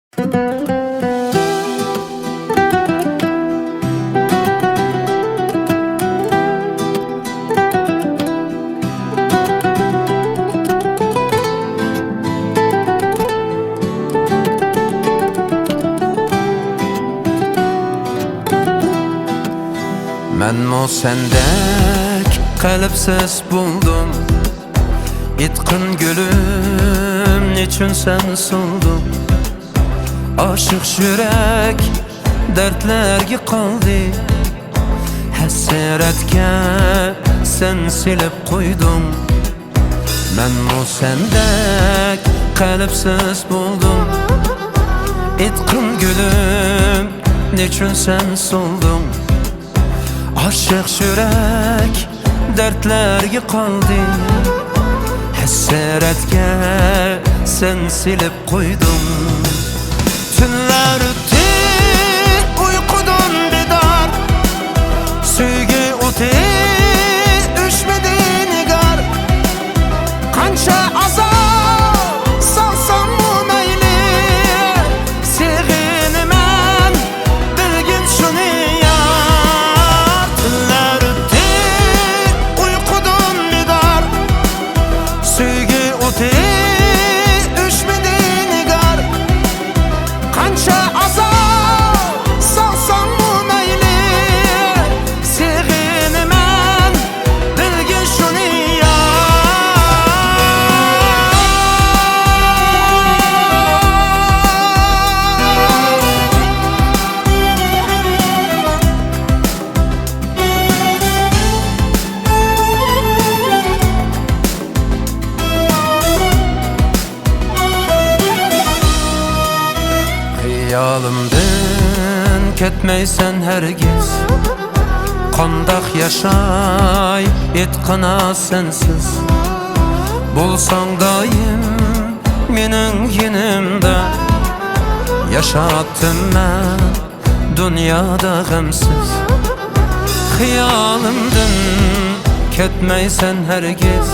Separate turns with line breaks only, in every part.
Menmo sendek kalpsiz buldum. Itqın gülüm niçin sen soldun? Aşık yürek dertlerge kaldı. Hasretke sen silip koydun. Menmo sendek kalpsiz buldum. Itqın gülüm niçin sen soldun? Aşık yürek dertlerge kaldı. Hasretke sen silip koydun. Tünler öttü uykudan bedar. Süygü otu üşmedi nigar. Kança azap salsam mı meyli? Sevgini men bilgin şunu yar. Tünler öttü uykudan bedar. Süygü otu üşmedi nigar. Kança azap salsam mı meyli? Sevgini men bilgin şunu yar. Hayalimden ketmeysen hergiz. Qandaq yaşay etqana sensiz. Bulsan daim mening yenimde. Yaşattım ben dünyada gamsiz. Hayalimden ketmeysen hergiz.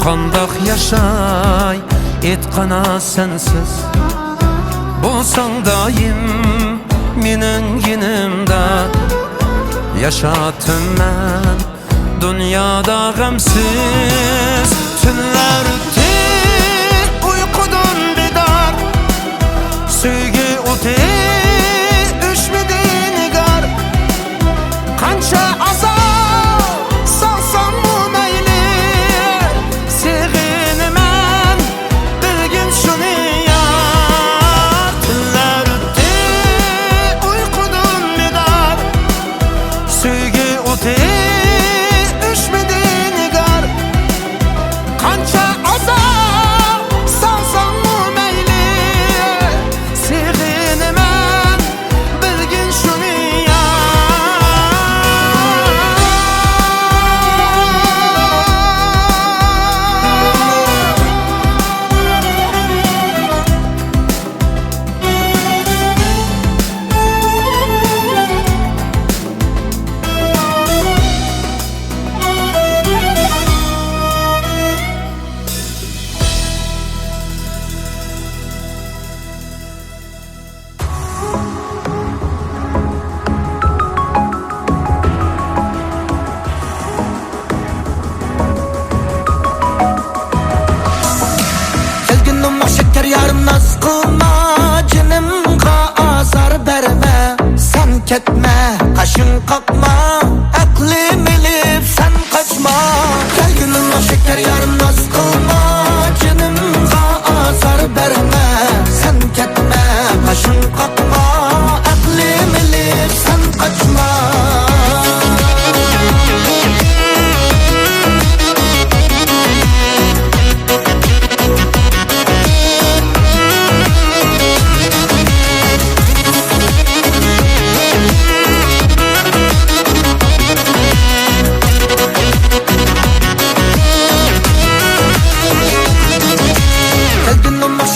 Qandaq yaşay etqana sensiz. Bulsan daim mening yenimde. Yaşattım ben dünyada gamsiz. Tünler öttü uykudan bedar. Süygü otu üşmedi nigar. Kança azap salsam mı meyli? Sevgini men bilgin şunu yar. Tünler öttü uykudan bedar. Süygü otu üşmedi nigar. Kança azap salsam mı meyli? Sevgini men bilgin şunu yar.
Gelgünüm şeker yarım naz kılma. Canımga azar verme. Sen ketme kaşın kalkma. Aklım elip sen kaçma. Gelgünüm şeker yarım naz kılma. Canımga azar verme. Sen ketme kaşın kalkma. Aklım elip sen kaçma.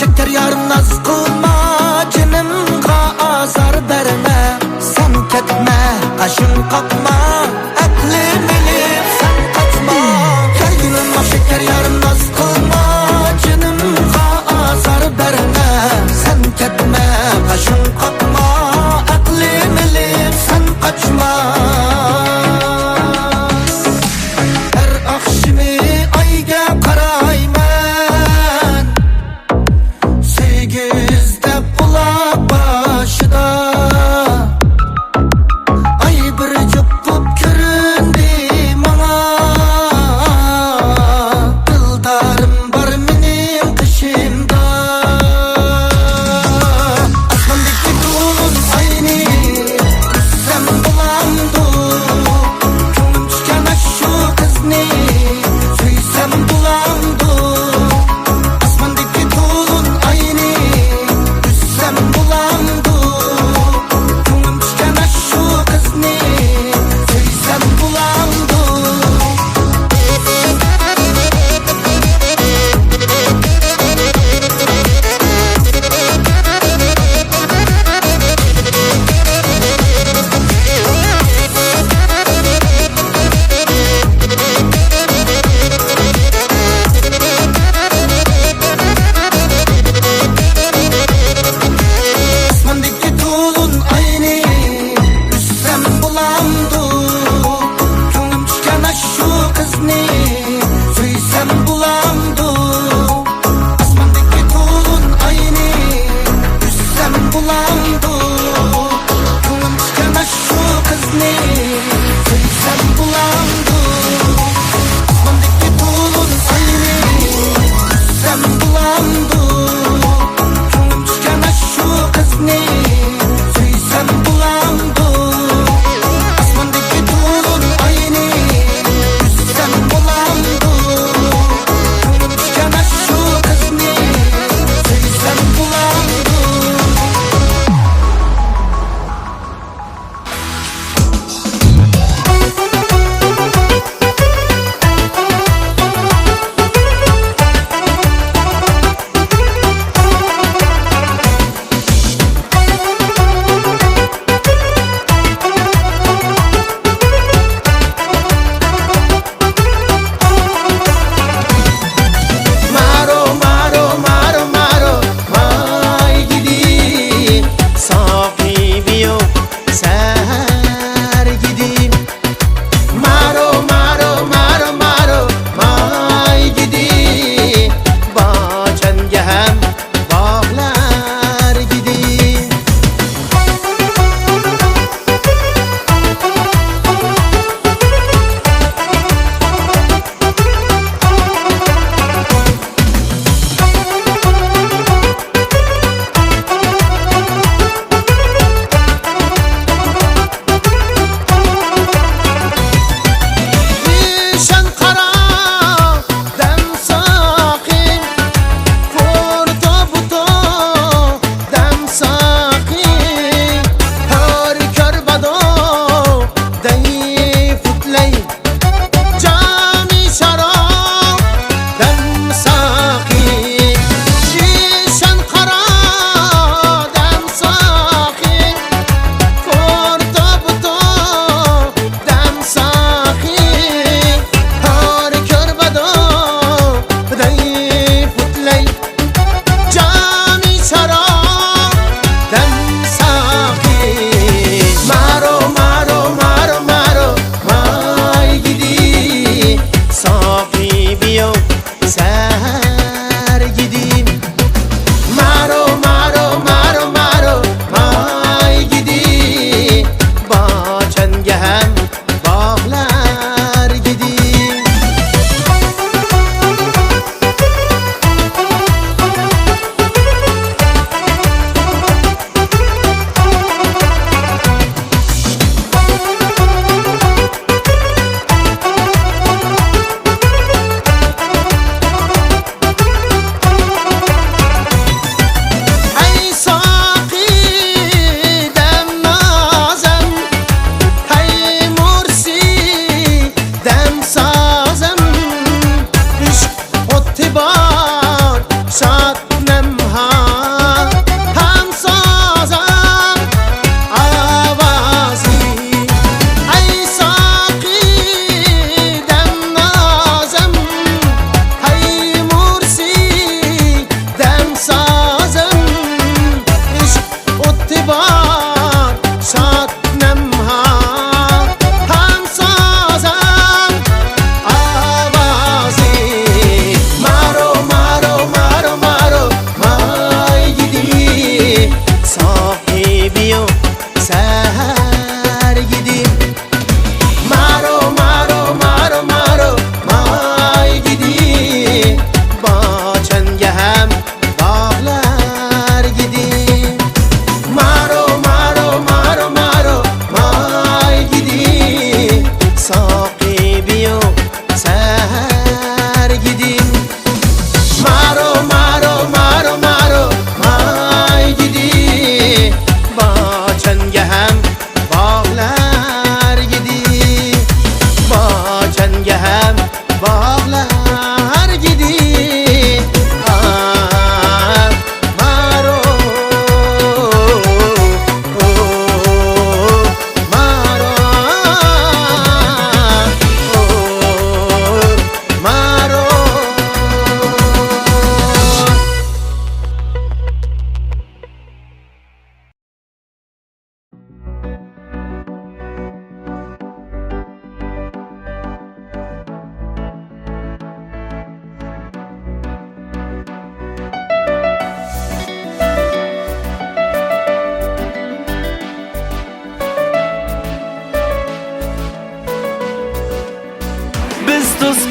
Şeker yarım naz kılma. Canımga azar verme. Sen ketme kaşın kalkma. Aklım elip sen kaçma. Gelgünüm şeker yarım naz kılma. Canımga azar verme. Sen ketme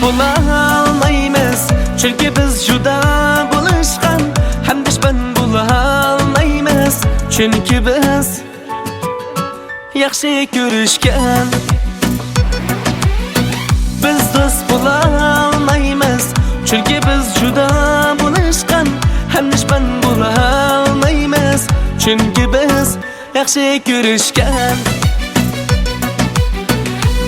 bo'lolmaymiz, chunki biz juda bo'lishgan. Ham dushman bo'lolmaymiz, chunki biz yaxshi ko'rishgan. Biz do'st bo'lolmaymiz, chunki biz juda bo'lishgan. Ham dushman bo'lolmaymiz, chunki biz yaxshi ko'rishgan.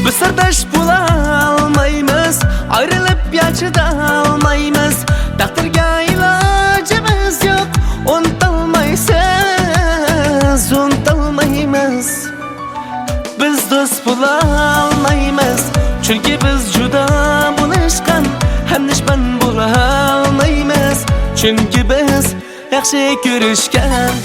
Biz sirdosh bo'lolmaymiz, ayrilib yashayolmaymiz. Taqdirga ilojimiz yo'q, unutolmaysiz, unutolmaymiz. Biz do'st bo'lolmaymiz, chunki biz juda bo'lishgan. Ham dushman bo'lolmaymiz, chunki biz yaxshi ko'rishgan.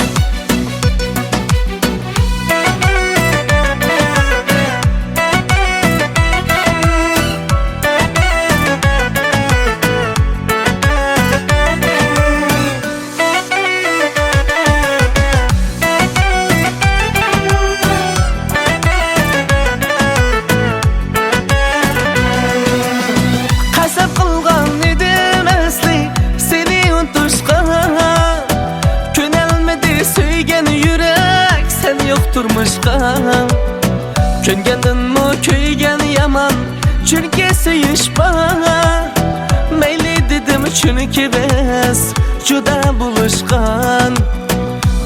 Turmuşqa Köngendinmi kuygan yaman, chunki sevishpa. Mayli dedim chunki biz juda bo'lishgan.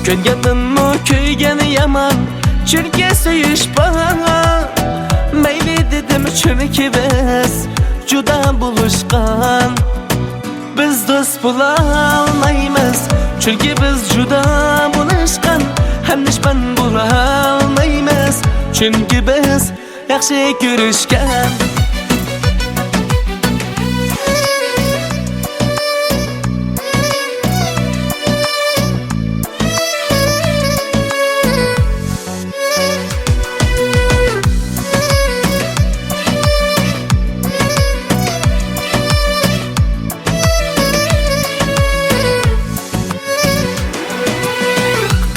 Köngendinmi kuygan yaman, chunki sevishpa. Mayli dedim chunki biz juda bo'lishgan. Biz do'st bo'lolmaymiz, chunki biz juda bo'lishgan. Ham dushman bo'lolmaymiz, chunki biz yaxshi ko'rishgan.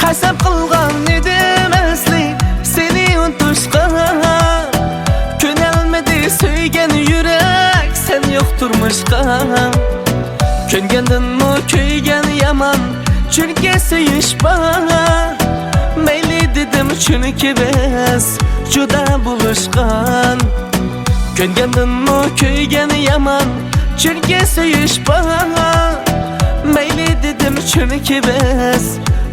Qasam qilgan edim asli seni unutishga. Ko'nalmadi suygan yurak, sen yo'q turmushqa. Ko'ngandinmi kuygan yaman, chunki sevishpa. Mayli dedim chunki biz juda bo'lishgan. Ko'ngandinmi kuygan yaman, chunki sevishpa. Mayli dedim chunki biz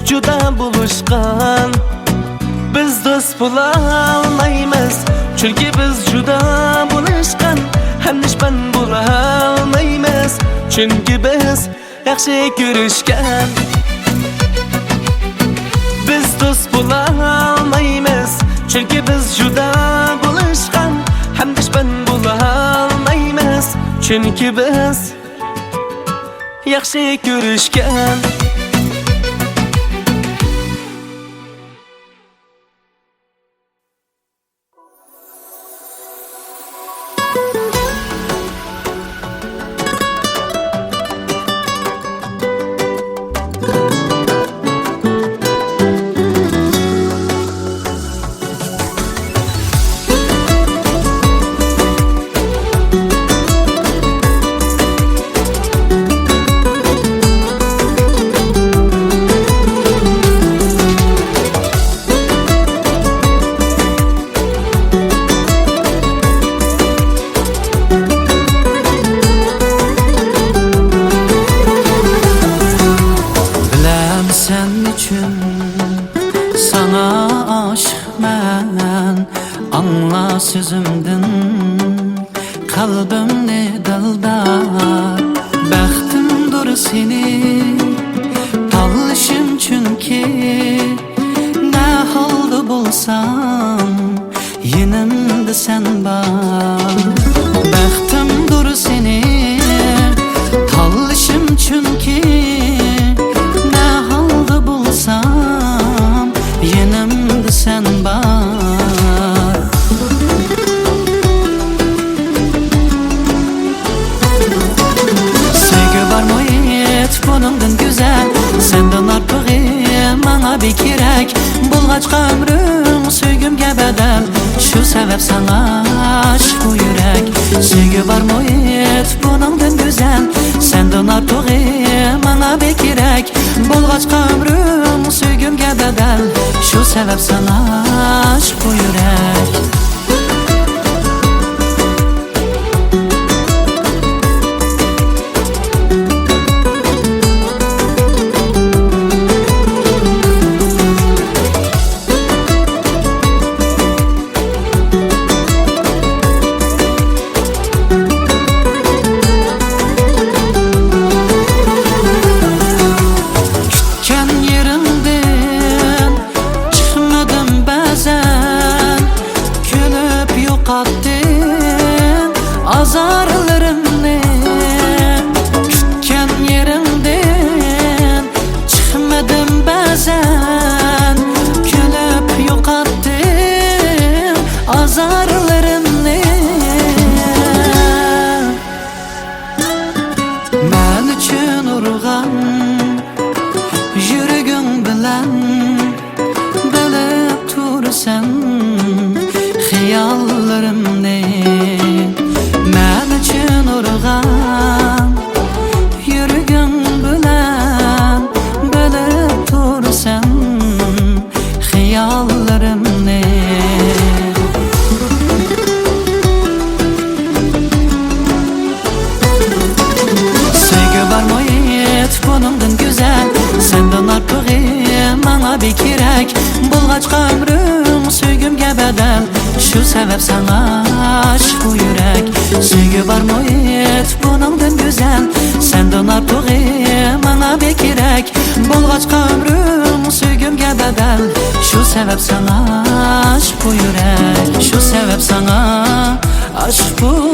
juda bo'lishgan. Biz do'st bo'lolmaymiz, chunki biz juda bo'lishgan. Ham dushman bo'lolmaymiz, chunki biz yaxshi ko'rishgan. Biz do'st bo'lolmaymiz, chunki biz juda bo'lishgan. Ham dushman bo'lolmaymiz, chunki biz yaxshi ko'rishgan.
Anla sözümdün kalbimni dildar. Baxtimdir seni tanlışım, çünkü ne halda bulsam yanımda sen var. Baxtimdir seni tanlışım, çünkü ne halda bulsam yanımda sen var. Bunundan güzel, senden artığı bana bir kerek. Bulgaçqa ömrüm söygümge bedel. Şu sebep sana aşk bu yürek. Sevgi var muhit bunundan güzel. Senden artık bana bekirek. Bolgaçka ömrüm söygümge bedel. Şu sebep sana aşk bu yürek. Azarlarımni kütken yerimden çıkmadım bazen. Külüp yo'qotdim azarlarımni. Men uchun urg'an yuraging bilan bilib tursan xiyollarimni. Men uchun urg'an yuraging bilan bilib tursan xiyollarimni. Sevgi var muhit bunundan güzel. Senden artık bana bekirek. Bulgaçka ömrüm söygümge bedel. Şu sebep sana aşk bu yürek. Sevgi var muhit bunundan güzel. Senden artık bana bekirek. Bulgaçka ömrüm söygümge bedel. Şu sebep sana aşk bu yürek. Şu sebep sana aşk bu